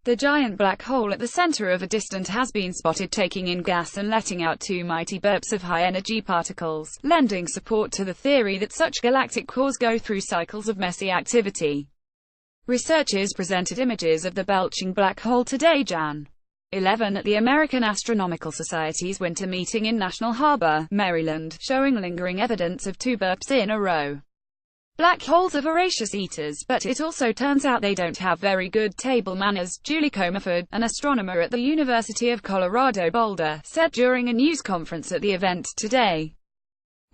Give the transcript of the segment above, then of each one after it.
The giant black hole at the center of a distant has been spotted taking in gas and letting out two mighty burps of high-energy particles, lending support to the theory that such galactic cores go through cycles of messy activity. Researchers presented images of the belching black hole today, Jan. 11, at the American Astronomical Society's winter meeting in National Harbor, Maryland, showing lingering evidence of two burps in a row. Black holes are voracious eaters, but it also turns out they don't have very good table manners, Julie Comerford, an astronomer at the University of Colorado Boulder, said during a news conference at the event today.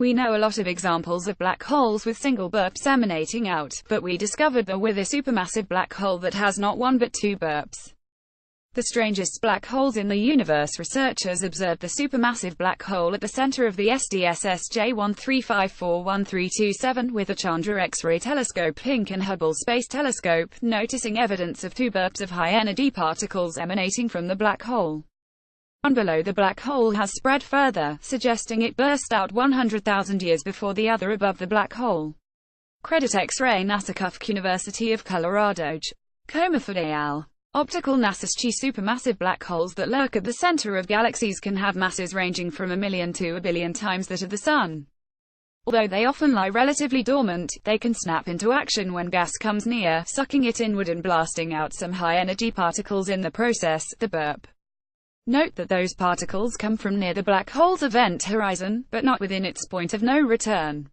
We know a lot of examples of black holes with single burps emanating out, but we discovered that with a supermassive black hole that has not one but two burps. The strangest black holes in the universe. Researchers observed the supermassive black hole at the center of the SDSS J13541327 with the Chandra X-ray telescope, Hink and Hubble Space Telescope, noticing evidence of two burps of high-energy particles emanating from the black hole. One below the black hole has spread further, suggesting it burst out 100,000 years before the other above the black hole. Credit X-ray NASA Cufk University of Colorado. Comerford et al. Optical NASA's supermassive black holes that lurk at the center of galaxies can have masses ranging from 1 million to 1 billion times that of the Sun. Although they often lie relatively dormant, they can snap into action when gas comes near, sucking it inward and blasting out some high-energy particles in the process, the burp. Note that those particles come from near the black hole's event horizon, but not within its point of no return.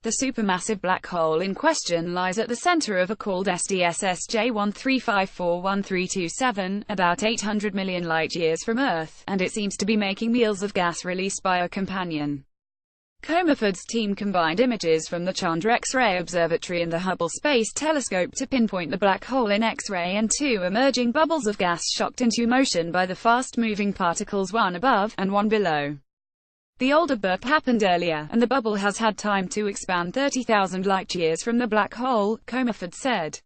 The supermassive black hole in question lies at the center of a called SDSS J13541327, about 800 million light-years from Earth, and it seems to be making meals of gas released by a companion. Comerford's team combined images from the Chandra X-ray Observatory and the Hubble Space Telescope to pinpoint the black hole in X-ray and two emerging bubbles of gas shocked into motion by the fast-moving particles, one above and one below. The older burp happened earlier, and the bubble has had time to expand 30,000 light-years from the black hole, Comerford said.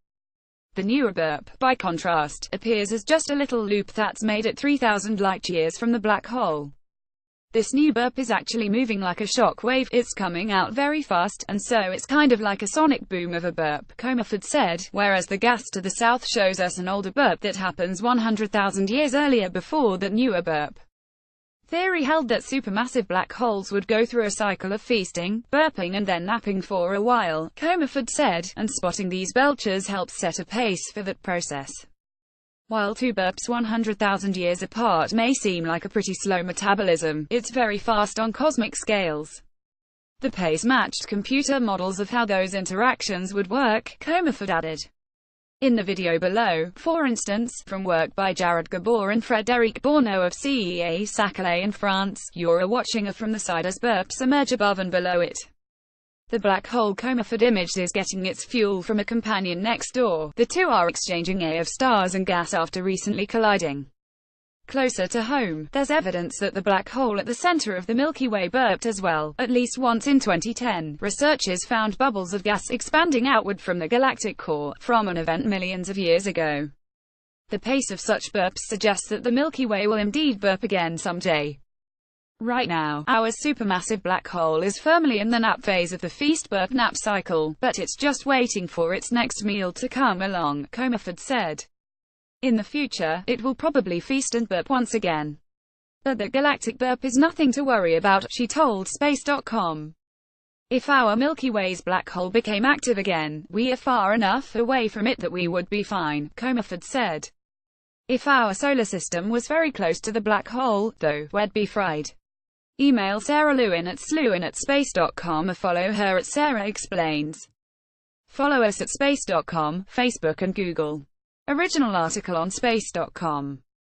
The newer burp, by contrast, appears as just a little loop that's made at 3,000 light-years from the black hole. This new burp is actually moving like a shock wave, it's coming out very fast, and so it's kind of like a sonic boom of a burp, Comerford said, whereas the gas to the south shows us an older burp that happens 100,000 years earlier before that newer burp. Theory held that supermassive black holes would go through a cycle of feasting, burping and then napping for a while, Comerford said, and spotting these belchers helps set a pace for that process. While two burps 100,000 years apart may seem like a pretty slow metabolism, it's very fast on cosmic scales. The pace matched computer models of how those interactions would work, Comerford added. In the video below, for instance, from work by Jared Gabor and Frédéric Bourneau of CEA Saclay in France, you're watching from the side as burps emerge above and below it. The black hole Comerford imaged is getting its fuel from a companion next door. The two are exchanging of stars and gas after recently colliding. Closer to home, there's evidence that the black hole at the center of the Milky Way burped as well. At least once in 2010, researchers found bubbles of gas expanding outward from the galactic core, from an event millions of years ago. The pace of such burps suggests that the Milky Way will indeed burp again someday. Right now, our supermassive black hole is firmly in the nap phase of the feast-burp-nap cycle, but it's just waiting for its next meal to come along, Comerford said. In the future, it will probably feast and burp once again. But the galactic burp is nothing to worry about, she told Space.com. If our Milky Way's black hole became active again, we are far enough away from it that we would be fine, Comerford said. If our solar system was very close to the black hole, though, we'd be fried. Email Sarah Lewin at slewin@space.com or follow her at Sarah Explains. Follow us at space.com, Facebook and Google. Original article on space.com.